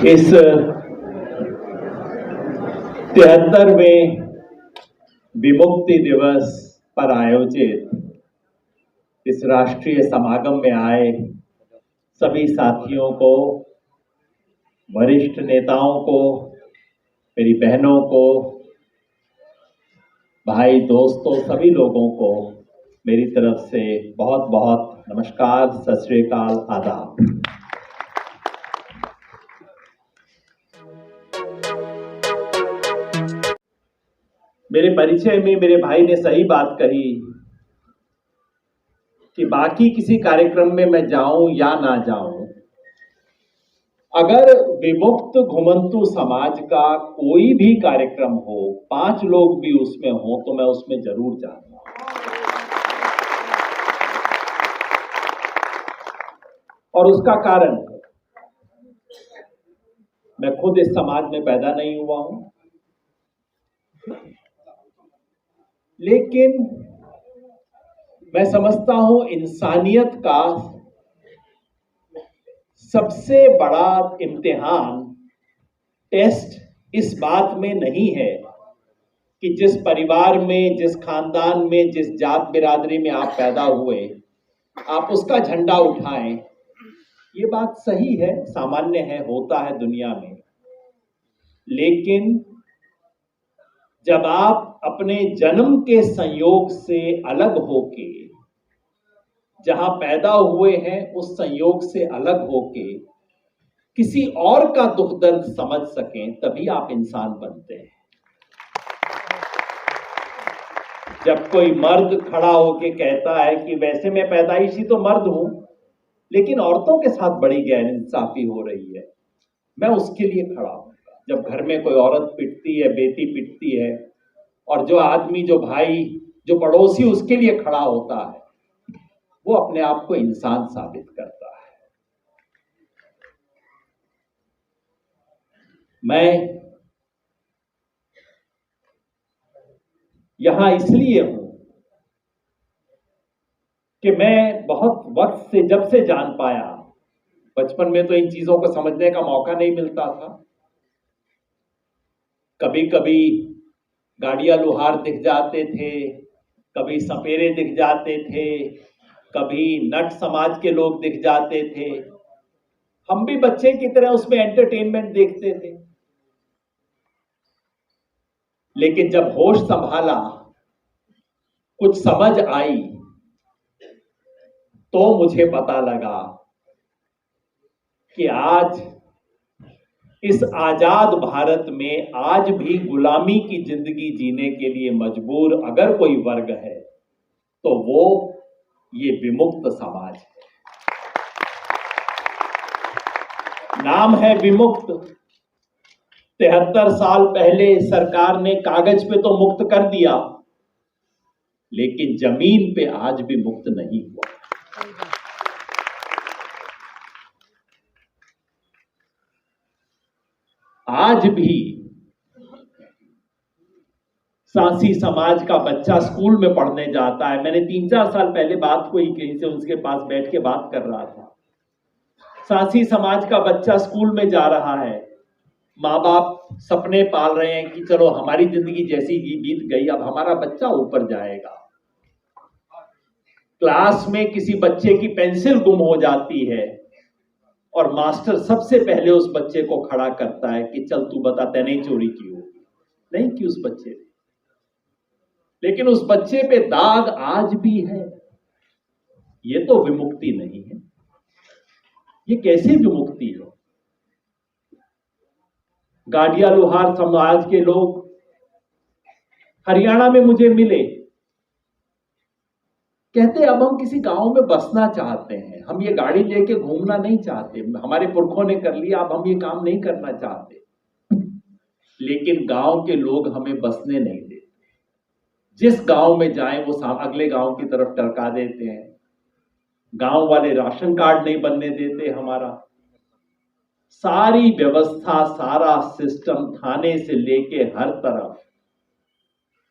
इस 73वें विमुक्ति दिवस पर आयोजित इस राष्ट्रीय समागम में आए सभी साथियों को, वरिष्ठ नेताओं को, मेरी बहनों को, भाई दोस्तों, सभी लोगों को मेरी तरफ से बहुत बहुत नमस्कार, सत श्री अकाल, आदाब। मेरे परिचय में मेरे भाई ने सही बात कही कि बाकी किसी कार्यक्रम में मैं जाऊं या ना जाऊं, अगर विमुक्त घुमंतु समाज का कोई भी कार्यक्रम हो, 5 लोग भी उसमें हो, तो मैं उसमें जरूर जाऊंगा। और उसका कारण, मैं खुद इस समाज में पैदा नहीं हुआ हूं, लेकिन मैं समझता हूं इंसानियत का सबसे बड़ा इम्तिहान, टेस्ट इस बात में नहीं है कि जिस परिवार में, जिस खानदान में, जिस जात बिरादरी में आप पैदा हुए, आप उसका झंडा उठाएं। ये बात सही है, सामान्य है, होता है दुनिया में। लेकिन जब आप अपने जन्म के संयोग से अलग होके, जहां पैदा हुए हैं उस संयोग से अलग होके किसी और का दुख दर्द समझ सकें, तभी आप इंसान बनते हैं। जब कोई मर्द खड़ा होके कहता है कि वैसे मैं पैदाइशी तो मर्द हूं, लेकिन औरतों के साथ बड़ी गैरइंसाफी हो रही है, मैं उसके लिए खड़ा हूं। जब घर में कोई औरत पिटती है, बेटी पिटती है, और जो आदमी, जो भाई, जो पड़ोसी उसके लिए खड़ा होता है, वो अपने आप को इंसान साबित करता है। मैं यहां इसलिए हूं कि मैं बहुत वक्त से, जब से जान पाया, बचपन में तो इन चीजों को समझने का मौका नहीं मिलता था। कभी कभी गाड़ियां लुहार दिख जाते थे, कभी सपेरे दिख जाते थे, कभी नट समाज के लोग दिख जाते थे। हम भी बच्चे की तरह उसमें एंटरटेनमेंट देखते थे। लेकिन जब होश संभाला, कुछ समझ आई, तो मुझे पता लगा कि आज इस आजाद भारत में आज भी गुलामी की जिंदगी जीने के लिए मजबूर अगर कोई वर्ग है, तो वो ये विमुक्त समाज है। नाम है विमुक्त। 73 साल पहले सरकार ने कागज पे तो मुक्त कर दिया, लेकिन जमीन पे आज भी मुक्त नहीं हुआ। आज भी सांसी समाज का बच्चा स्कूल में पढ़ने जाता है। मैंने 3-4 साल पहले बात हुई, कहीं से उसके पास बैठ के बात कर रहा था। सांसी समाज का बच्चा स्कूल में जा रहा है, माँ बाप सपने पाल रहे हैं कि चलो हमारी जिंदगी जैसी बीत गई, अब हमारा बच्चा ऊपर जाएगा। क्लास में किसी बच्चे की पेंसिल गुम हो जाती है और मास्टर सबसे पहले उस बच्चे को खड़ा करता है कि चल तू बता, तैने चोरी की होगी। नहीं की उस बच्चे ने, लेकिन उस बच्चे पे दाग आज भी है। ये तो विमुक्ति नहीं है। ये कैसी विमुक्ति है? गाड़िया लोहार समाज के लोग हरियाणा में मुझे मिले, कहते अब हम किसी गांव में बसना चाहते हैं, हम ये गाड़ी लेके घूमना नहीं चाहते, हमारे पुरखों ने कर लिया, अब हम ये काम नहीं करना चाहते। लेकिन गांव के लोग हमें बसने नहीं देते। जिस गांव में जाएं वो अगले गांव की तरफ टरका देते हैं। गांव वाले राशन कार्ड नहीं बनने देते हमारा। सारी व्यवस्था, सारा सिस्टम, थाने से लेके हर तरफ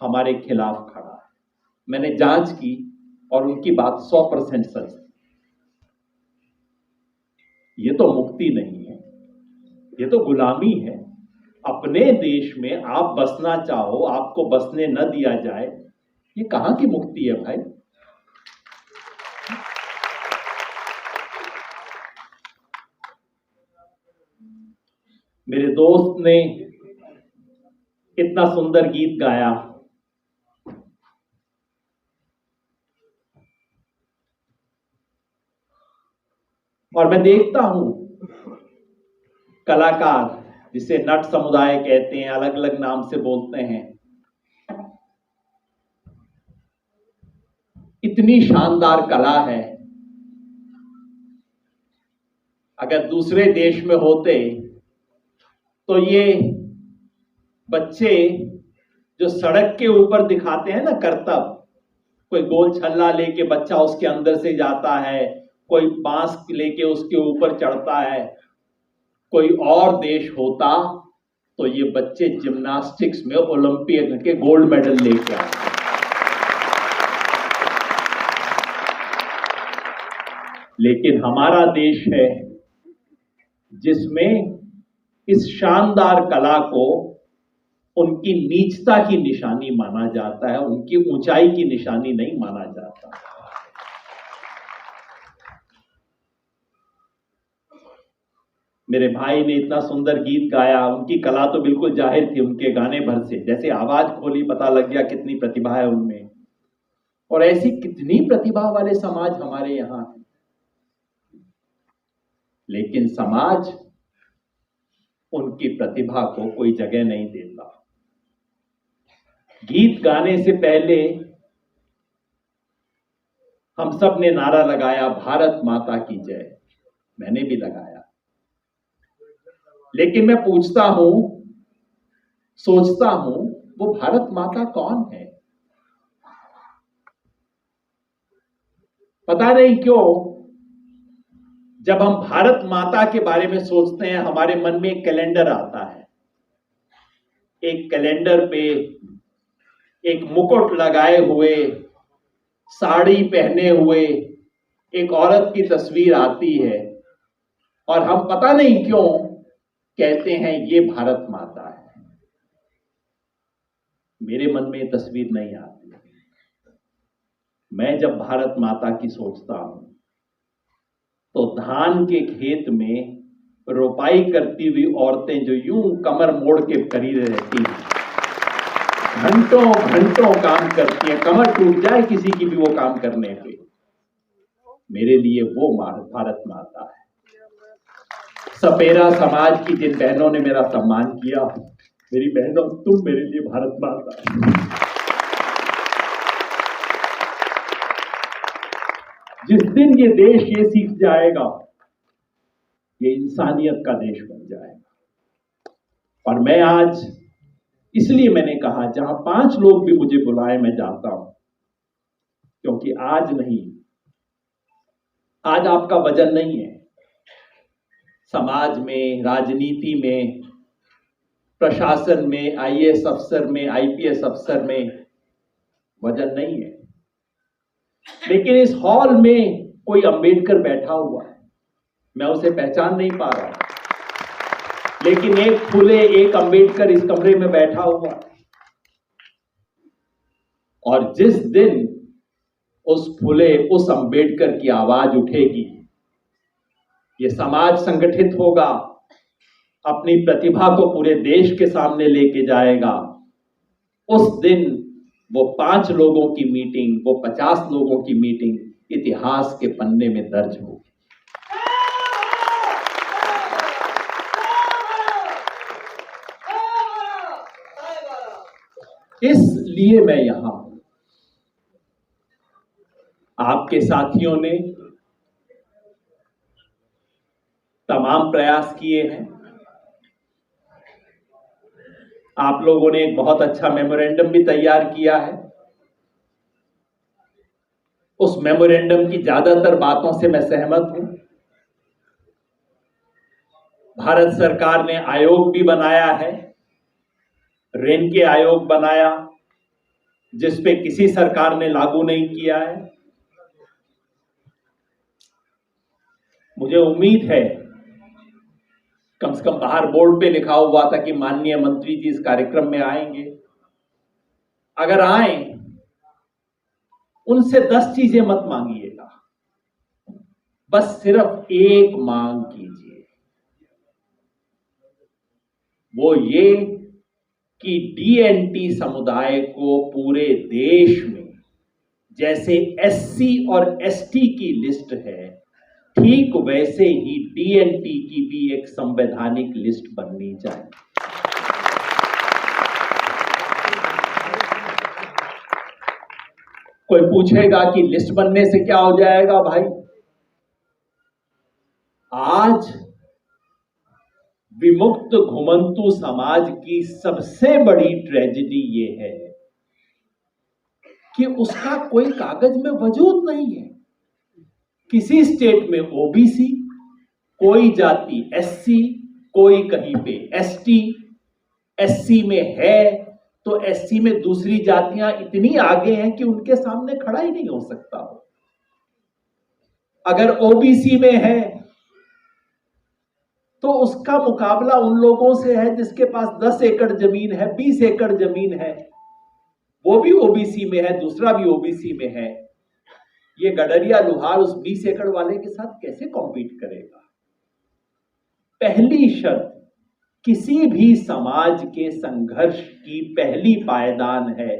हमारे खिलाफ खड़ा है। मैंने जांच की और उनकी बात 100% सच थी। ये तो मुक्ति नहीं है। ये तो गुलामी है। अपने देश में आप बसना चाहो, आपको बसने न दिया जाए, ये कहां की मुक्ति है भाई? मेरे दोस्त ने इतना सुंदर गीत गाया, और मैं देखता हूं कलाकार, जिसे नट समुदाय कहते हैं, अलग अलग नाम से बोलते हैं, इतनी शानदार कला है। अगर दूसरे देश में होते तो ये बच्चे जो सड़क के ऊपर दिखाते हैं ना करतब, कोई गोल छल्ला लेके बच्चा उसके अंदर से जाता है, कोई बांस लेके उसके ऊपर चढ़ता है, कोई और देश होता तो ये बच्चे जिम्नास्टिक्स में ओलंपिक के गोल्ड मेडल लेके आते। लेकिन हमारा देश है जिसमें इस शानदार कला को उनकी नीचता की निशानी माना जाता है, उनकी ऊंचाई की निशानी नहीं माना जाता। मेरे भाई ने इतना सुंदर गीत गाया, उनकी कला तो बिल्कुल जाहिर थी उनके गाने भर से, जैसे आवाज खोली पता लग गया कितनी प्रतिभा है उनमें। और ऐसी कितनी प्रतिभा वाले समाज हमारे यहां हैं, लेकिन समाज उनकी प्रतिभा को कोई जगह नहीं देता। गीत गाने से पहले हम सब ने नारा लगाया, भारत माता की जय। मैंने भी लगाया, लेकिन मैं पूछता हूं, सोचता हूं, वो भारत माता कौन है? पता नहीं क्यों जब हम भारत माता के बारे में सोचते हैं हमारे मन में एक कैलेंडर आता है। एक कैलेंडर पे एक मुकुट लगाए हुए, साड़ी पहने हुए एक औरत की तस्वीर आती है, और हम पता नहीं क्यों कहते हैं ये भारत माता है। मेरे मन में ये तस्वीर नहीं आती। मैं जब भारत माता की सोचता हूं तो धान के खेत में रोपाई करती हुई औरतें जो यूं कमर मोड़ के खड़ी रहती हैं, घंटों घंटों काम करती हैं, कमर टूट जाए किसी की भी वो काम करने पे, मेरे लिए वो भारत माता है। सपेरा समाज की जिन बहनों ने मेरा सम्मान किया, मेरी बहनों तुम मेरे लिए भारत माता है। जिस दिन ये देश ये सीख जाएगा, ये इंसानियत का देश बन जाएगा। और मैं आज, इसलिए मैंने कहा जहां 5 लोग भी मुझे बुलाए मैं जाता हूं, क्योंकि आज नहीं, आज आपका वजन नहीं है समाज में, राजनीति में, प्रशासन में, आईएएस अफसर में, आईपीएस अफसर में वजन नहीं है। लेकिन इस हॉल में कोई अंबेडकर बैठा हुआ है, मैं उसे पहचान नहीं पा रहा, लेकिन एक फुले, एक अंबेडकर इस कमरे में बैठा हुआ है। और जिस दिन उस फुले, उस अंबेडकर की आवाज उठेगी, ये समाज संगठित होगा, अपनी प्रतिभा को पूरे देश के सामने लेके जाएगा। उस दिन वो 5 लोगों की मीटिंग, वो 50 लोगों की मीटिंग इतिहास के पन्ने में दर्ज होगी। इसलिए मैं यहां हूं। आपके साथियों ने तमाम प्रयास किए हैं। आप लोगों ने एक बहुत अच्छा मेमोरेंडम भी तैयार किया है। उस मेमोरेंडम की ज्यादातर बातों से मैं सहमत हूं। भारत सरकार ने आयोग भी बनाया है, रेनके आयोग बनाया, जिस पे किसी सरकार ने लागू नहीं किया है। मुझे उम्मीद है कम से कम बाहर बोर्ड पे लिखा हुआ था कि माननीय मंत्री जी इस कार्यक्रम में आएंगे। अगर आए, उनसे 10 चीजें मत मांगिएगा, बस सिर्फ एक मांग कीजिए, वो ये कि डीएनटी समुदाय को पूरे देश में जैसे एससी और एसटी की लिस्ट है, ठीक वैसे ही डीएनटी की भी एक संवैधानिक लिस्ट बननी चाहिए। कोई पूछेगा कि लिस्ट बनने से क्या हो जाएगा? भाई, आज विमुक्त घुमंतु समाज की सबसे बड़ी ट्रेजेडी ये है कि उसका कोई कागज में वजूद नहीं है। किसी स्टेट में ओबीसी, कोई जाति एससी, कोई कहीं पे एसटी, एससी में है तो एससी में दूसरी जातियां इतनी आगे हैं कि उनके सामने खड़ा ही नहीं हो सकता हो। अगर ओबीसी में है तो उसका मुकाबला उन लोगों से है जिसके पास 10 एकड़ जमीन है, 20 एकड़ जमीन है, वो भी ओबीसी में है, दूसरा भी ओबीसी में है। ये गडरिया लुहार उस 20 एकड़ वाले के साथ कैसे कॉम्पीट करेगा? पहली शर्त किसी भी समाज के संघर्ष की पहली पायदान है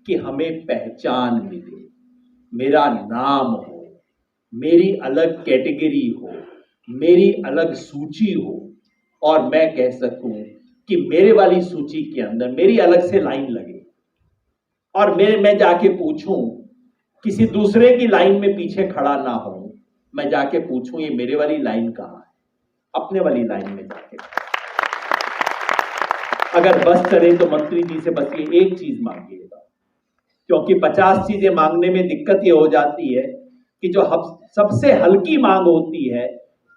कि हमें पहचान मिले, मेरा नाम हो, मेरी अलग कैटेगरी हो, मेरी अलग सूची हो, और मैं कह सकूं कि मेरे वाली सूची के अंदर मेरी अलग से लाइन लगे और मैं जाके पूछूं, किसी दूसरे की लाइन में पीछे खड़ा ना हो, मैं जाके पूछूं ये मेरे वाली लाइन कहां है, अपने वाली लाइन में जाके। अगर बस करे तो मंत्री जी से बस ये एक चीज मांगिएगा, क्योंकि 50 चीजें मांगने में दिक्कत ये हो जाती है कि जो सबसे हल्की मांग होती है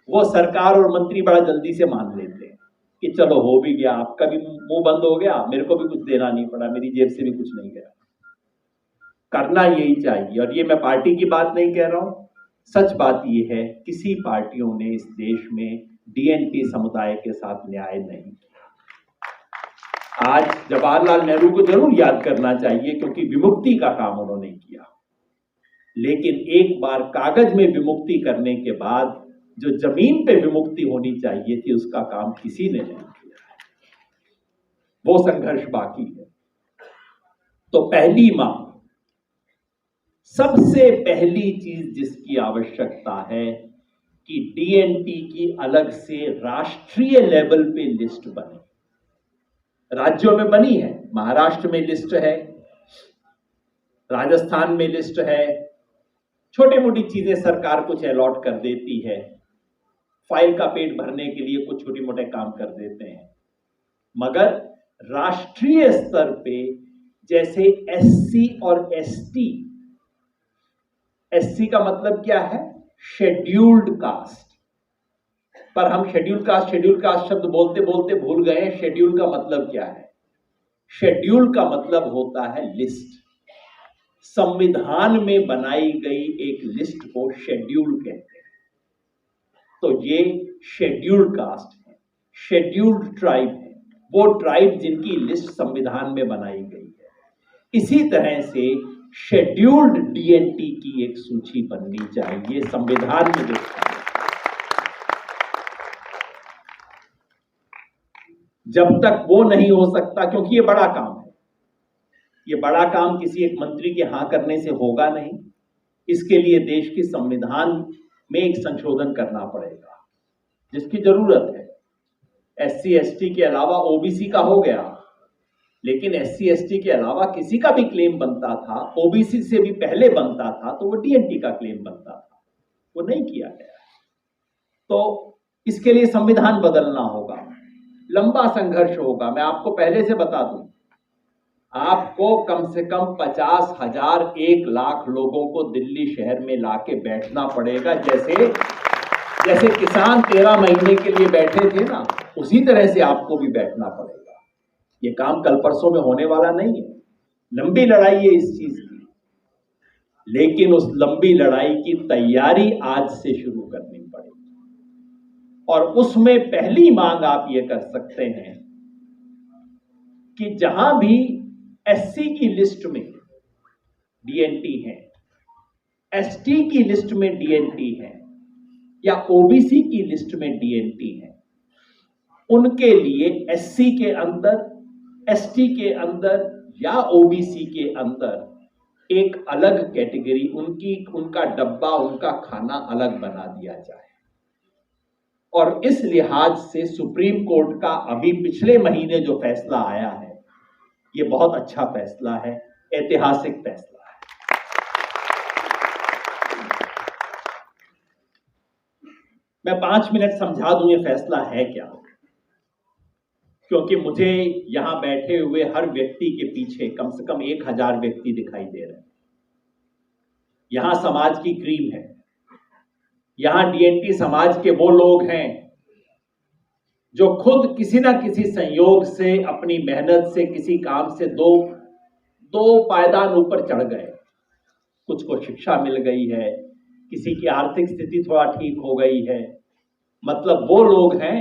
वो सरकार और मंत्री बड़ा जल्दी से मान लेते हैं कि चलो हो भी गया, आपका भी मुंह बंद हो गया, मेरे को भी कुछ देना नहीं पड़ा, मेरी जेब से भी कुछ नहीं गया। करना यही चाहिए। और ये मैं पार्टी की बात नहीं कह रहा हूं, सच बात ये है, किसी पार्टियों ने इस देश में डीएनटी समुदाय के साथ न्याय नहीं किया। आज जवाहरलाल नेहरू को जरूर याद करना चाहिए क्योंकि विमुक्ति का काम उन्होंने किया, लेकिन एक बार कागज में विमुक्ति करने के बाद जो जमीन पे विमुक्ति होनी चाहिए थी उसका काम किसी ने नहीं किया। वो संघर्ष बाकी है। तो पहली मांग, सबसे पहली चीज जिसकी आवश्यकता है कि डीएनटी की अलग से राष्ट्रीय लेवल पे लिस्ट बने। राज्यों में बनी है, महाराष्ट्र में लिस्ट है, राजस्थान में लिस्ट है, छोटी मोटी चीजें सरकार कुछ अलॉट कर देती है, फाइल का पेट भरने के लिए कुछ छोटे मोटे काम कर देते हैं, मगर राष्ट्रीय स्तर पे जैसे एससी और एसटी, एससी का मतलब क्या है? शेड्यूल्ड कास्ट, पर हम शेड्यूल कास्ट शब्द बोलते बोलते भूल गए। शेड्यूल का मतलब क्या है? शेड्यूल का मतलब होता है लिस्ट। संविधान में बनाई गई एक लिस्ट को शेड्यूल कहते हैं। तो ये शेड्यूल्ड कास्ट है, शेड्यूल्ड ट्राइब है, वो ट्राइब जिनकी लिस्ट संविधान में बनाई गई है। इसी तरह से शेड्यूल्ड डीएनटी की एक सूची बननी चाहिए संविधान में देखा। जब तक वो नहीं हो सकता, क्योंकि ये बड़ा काम है, ये बड़ा काम किसी एक मंत्री के हां करने से होगा नहीं, इसके लिए देश की संविधान में एक संशोधन करना पड़ेगा जिसकी जरूरत है। एससी एसटी के अलावा ओबीसी का हो गया, लेकिन एससी एसटी के अलावा किसी का भी क्लेम बनता था, ओबीसी से भी पहले बनता था, तो वो डीएनटी का क्लेम बनता था, वो नहीं किया गया। तो इसके लिए संविधान बदलना होगा, लंबा संघर्ष होगा। मैं आपको पहले से बता दूं, आपको कम से कम 50,000 1 लाख लोगों को दिल्ली शहर में लाके बैठना पड़ेगा। जैसे किसान 13 महीने के लिए बैठे थे ना, उसी तरह से आपको भी बैठना पड़ेगा। ये काम कल परसों में होने वाला नहीं है, लंबी लड़ाई है इस चीज की, लेकिन उस लंबी लड़ाई की तैयारी आज से शुरू करनी पड़ेगी। और उसमें पहली मांग आप ये कर सकते हैं कि जहां भी एससी की लिस्ट में डीएनटी है, एसटी की लिस्ट में डीएनटी है या ओबीसी की लिस्ट में डीएनटी है, उनके लिए एससी के अंदर, एसटी के अंदर या ओबीसी के अंदर एक अलग कैटेगरी, उनका डब्बा, उनका खाना अलग बना दिया जाए। और इस लिहाज से सुप्रीम कोर्ट का अभी पिछले महीने जो फैसला आया है, ये बहुत अच्छा फैसला है, ऐतिहासिक फैसला है। मैं 5 मिनट समझा दूं ये फैसला है क्या, क्योंकि मुझे यहां बैठे हुए हर व्यक्ति के पीछे कम से कम 1000 व्यक्ति दिखाई दे रहे हैं। यहां समाज की क्रीम है, यहां डीएनटी समाज के वो लोग हैं जो खुद किसी ना किसी संयोग से, अपनी मेहनत से, किसी काम से दो पायदान ऊपर चढ़ गए। कुछ को शिक्षा मिल गई है, किसी की आर्थिक स्थिति थोड़ा ठीक हो गई है। मतलब वो लोग हैं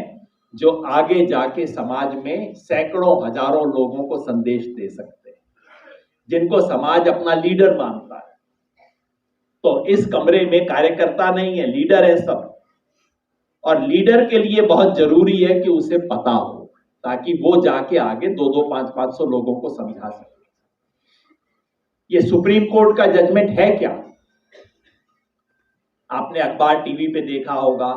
जो आगे जाके समाज में सैकड़ों हजारों लोगों को संदेश दे सकते हैं, जिनको समाज अपना लीडर मानता है। तो इस कमरे में कार्यकर्ता नहीं है, लीडर है सब। और लीडर के लिए बहुत जरूरी है कि उसे पता हो, ताकि वो जाके आगे 2-2, 500 लोगों को समझा सके। ये सुप्रीम कोर्ट का जजमेंट है क्या? आपने अखबार, टीवी पे देखा होगा,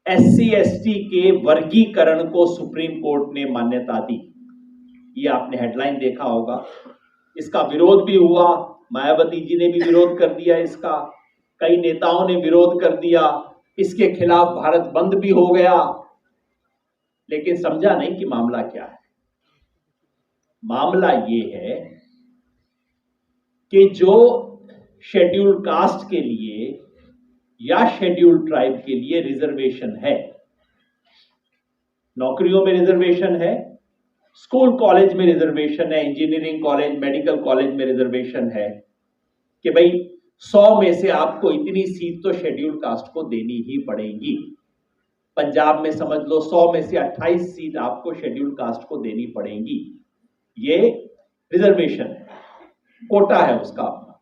एससी एसटी के वर्गीकरण को सुप्रीम कोर्ट ने मान्यता दी। ये आपने हेडलाइन देखा होगा। इसका विरोध भी हुआ, मायावती जी ने भी विरोध कर दिया इसका, कई नेताओं ने विरोध कर दिया, इसके खिलाफ भारत बंद भी हो गया। लेकिन समझा नहीं कि मामला क्या है। मामला ये है कि जो शेड्यूल कास्ट के लिए या शेड्यूल ट्राइब के लिए रिजर्वेशन है, नौकरियों में रिजर्वेशन है, स्कूल कॉलेज में रिजर्वेशन है, इंजीनियरिंग कॉलेज, मेडिकल कॉलेज में रिजर्वेशन है कि भाई 100 में से आपको इतनी सीट तो शेड्यूल कास्ट को देनी ही पड़ेगी। पंजाब में समझ लो 100 में से 28 सीट आपको शेड्यूल कास्ट को देनी पड़ेगी। ये रिजर्वेशन है, कोटा है उसका अपना।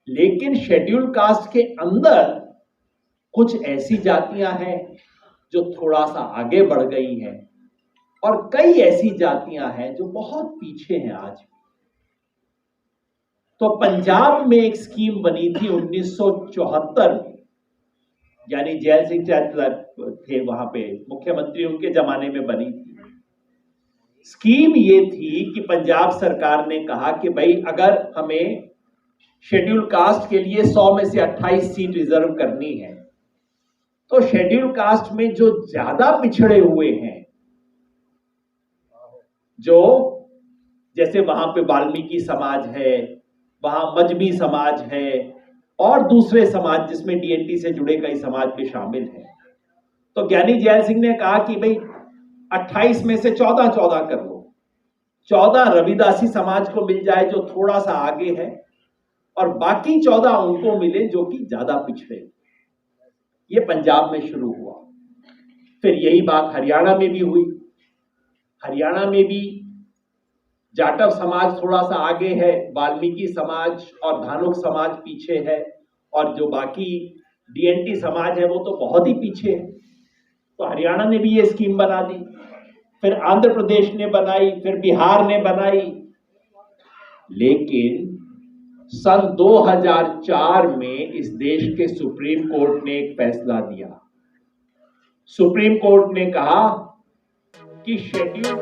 लेकिन शेड्यूल कास्ट के अंदर कुछ ऐसी जातियां हैं जो थोड़ा सा आगे बढ़ गई हैं, और कई ऐसी जातियां हैं जो बहुत पीछे हैं आज भी। तो पंजाब में एक स्कीम बनी थी 1974 में, यानी जैल सिंह थे वहां पे मुख्यमंत्री, उनके जमाने में बनी थी। स्कीम ये थी कि पंजाब सरकार ने कहा कि भाई अगर हमें शेड्यूल कास्ट के लिए 100 में से 28 सीट रिजर्व करनी है, तो शेड्यूल कास्ट में जो ज्यादा पिछड़े हुए हैं, जो जैसे वहां पे वाल्मीकि समाज है, वहां मजबी समाज है, और दूसरे समाज जिसमें डीएनटी से जुड़े कई समाज भी शामिल हैं, तो ज्ञानी जैल सिंह ने कहा कि भाई 28 में से 14 कर लो, 14 रविदासी समाज को मिल जाए जो थोड़ा सा आगे है, और बाकी 14 उनको मिले जो कि ज्यादा पिछड़े। ये पंजाब में शुरू हुआ। फिर यही बात हरियाणा में भी हुई। हरियाणा में भी जाटव समाज थोड़ा सा आगे है, वाल्मीकि समाज और धानुक समाज पीछे है, और जो बाकी डीएनटी समाज है वो तो बहुत ही पीछे है। तो हरियाणा ने भी ये स्कीम बना दी, फिर आंध्र प्रदेश ने बनाई, फिर बिहार ने बनाई। लेकिन सन 2004 में इस देश के सुप्रीम कोर्ट ने एक फैसला दिया। सुप्रीम कोर्ट ने कहा कि शेड्यूल